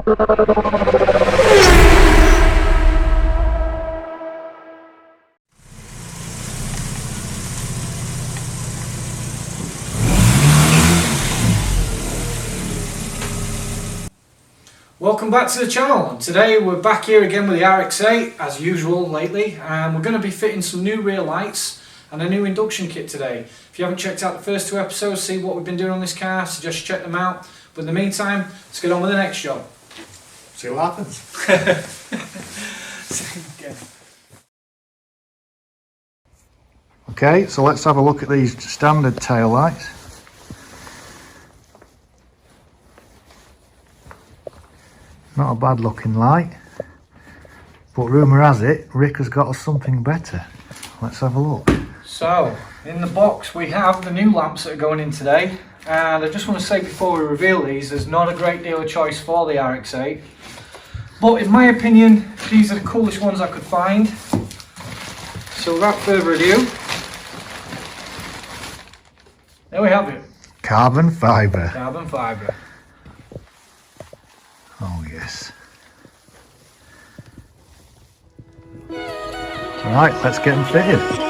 Welcome back to the channel, and today we're back here again with the RX8 as usual lately, and we're going to be fitting some new rear lights and a new induction kit today. If you haven't checked out the first two episodes, see what we've been doing on this car, I suggest you check them out. But in the meantime, let's get on with the next job. See what happens. Okay, so let's have a look at these standard tail lights. Not a bad looking light, but rumour has it Rick has got us something better. Let's have a look. So, in the box we have the new lamps that are going in today, and I just want to say before we reveal these, there's not a great deal of choice for the RX8, but in my opinion these are the coolest ones I could find. So without further ado, there we have it. Carbon fibre. Carbon fibre. Oh yes. Right, let's get them fitted.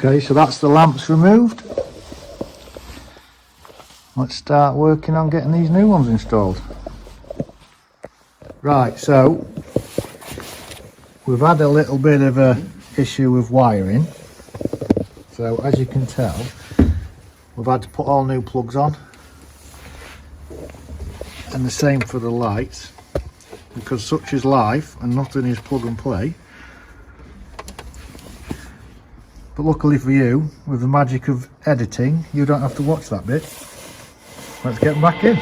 Okay, so that's the lamps removed. Let's start working on getting these new ones installed. Right, so we've had a little bit of a issue with wiring. So as you can tell, we've had to put all new plugs on. And the same for the lights, because such is life and nothing is plug and play. But luckily for you, with the magic of editing, you don't have to watch that bit. Let's get back in.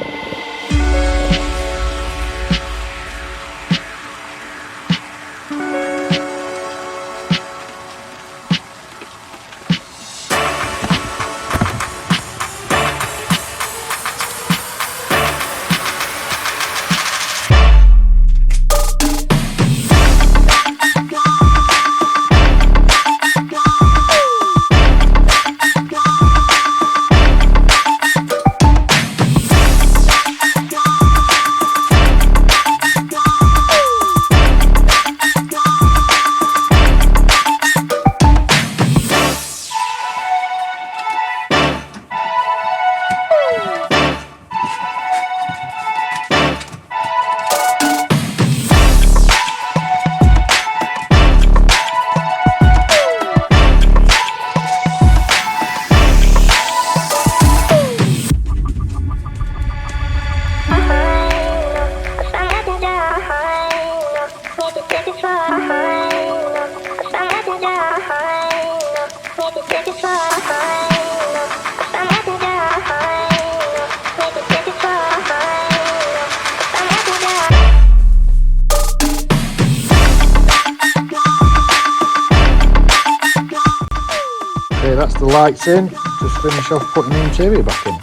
that's the lights in. Just finish off putting the interior back in.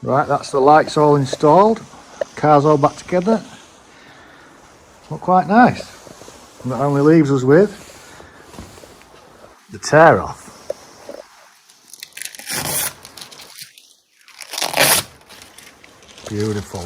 Right, that's the lights all installed. Car's all back together. Look quite nice. And that only leaves us with the tear off. Beautiful.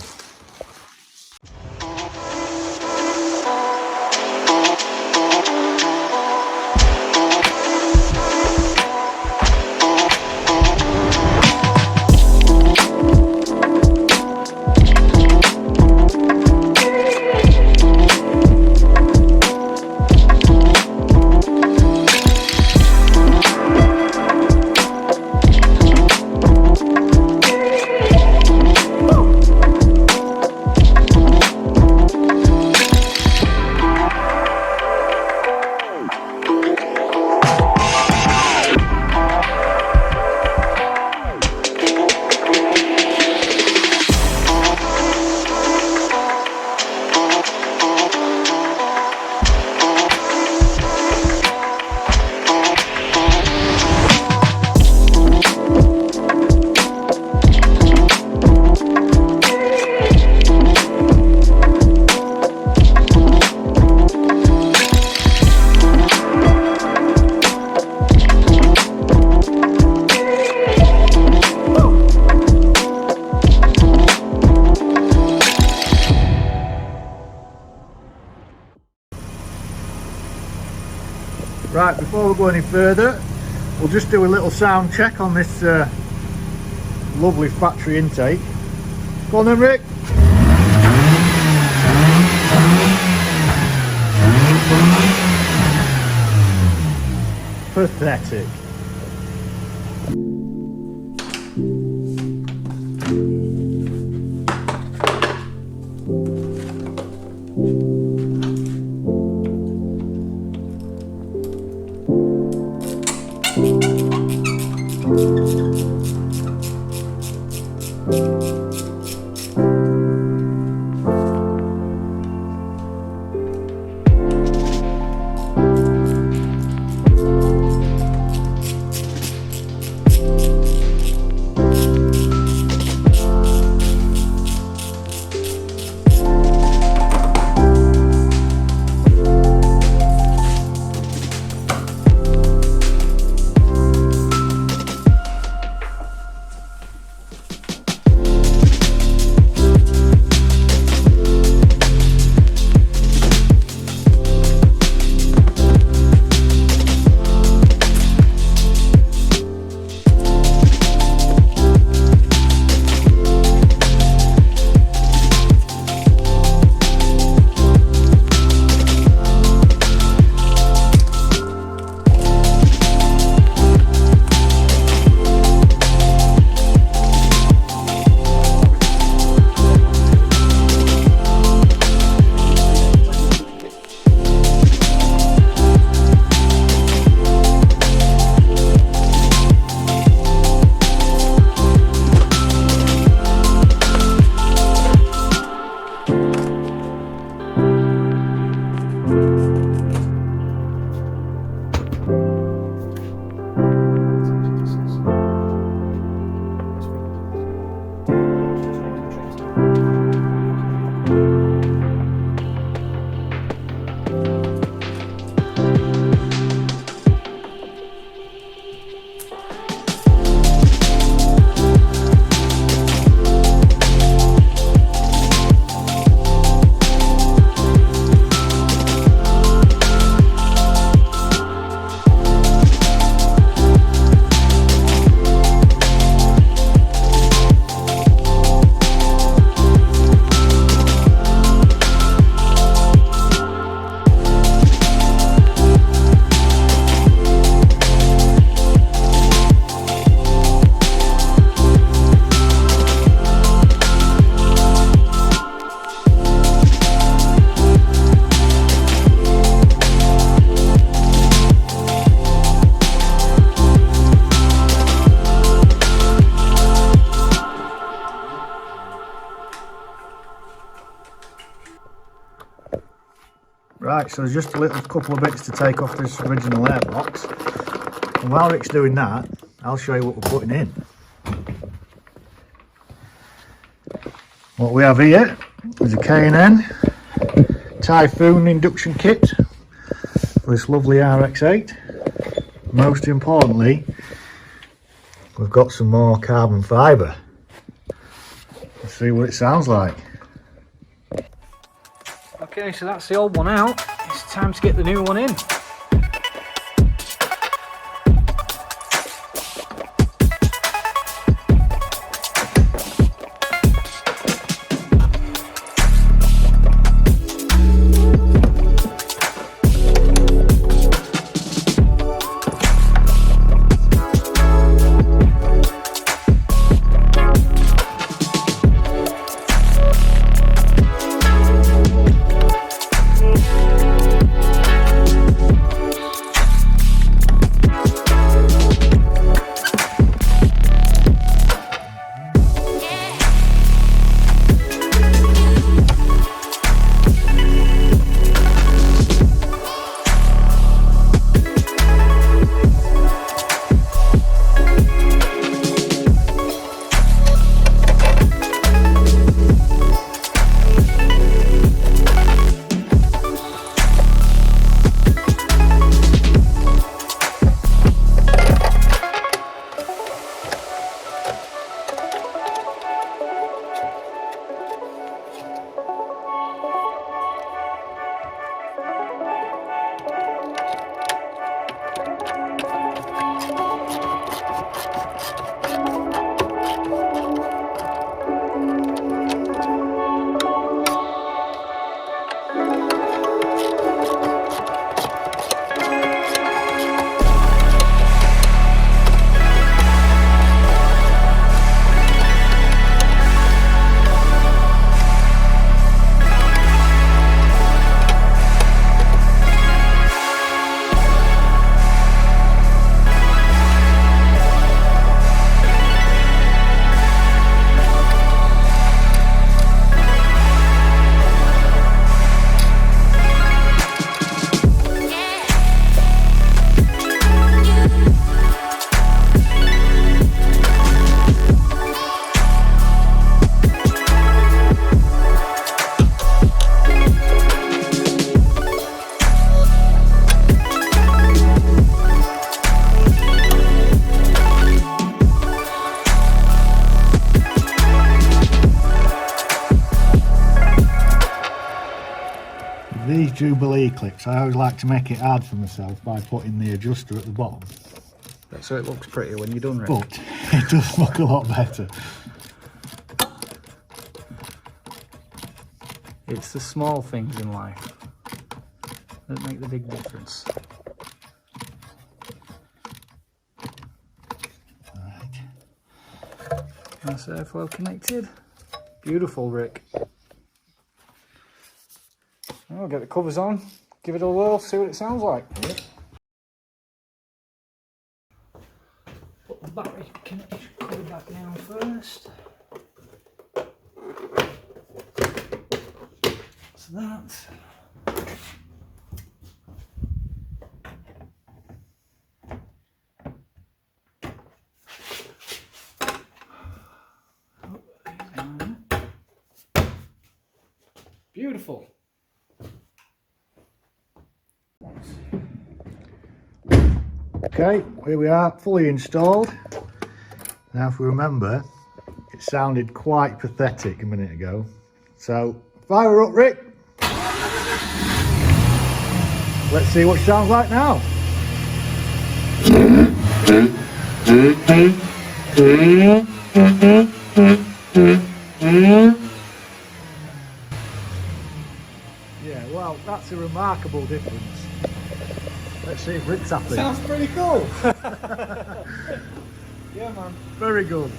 Right, before we go any further, we'll just do a little sound check on this lovely factory intake. Go on then, Rick. Pathetic. Right, so there's just a little couple of bits to take off this original airbox. And while Rick's doing that, I'll show you what we're putting in. What we have here is a K&N Typhoon Induction kit for this lovely RX8. Most importantly, we've got some more carbon fibre. Let's see what it sounds like. Okay, so that's the old one out. It's time to get the new one in. These Jubilee clips, I always like to make it hard for myself by putting the adjuster at the bottom. So it looks prettier when you're done, Rick. But it does look a lot better. It's the small things in life that make the big difference. Right. Nice airflow connected. Beautiful, Rick. I'll get the covers on, give it a whirl, see what it sounds like. Yep. Put the battery connection cover back down first. So that. Beautiful. Okay, here we are, fully installed. Now if we remember, it sounded quite pathetic a minute ago. So, fire up, Rick. Let's see what it sounds like now. Yeah, well, that's a remarkable difference. Let's see if Rick's happy. Sounds pretty cool. Yeah, man. Very good.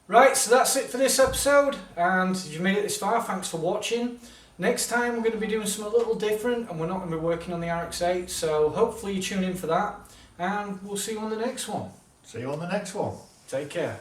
Right, so that's it for this episode, and if you made it this far, thanks for watching. Next time we're going to be doing something a little different, and we're not going to be working on the RX8, so hopefully you tune in for that, and we'll see you on the next one. See you on the next one. Take care.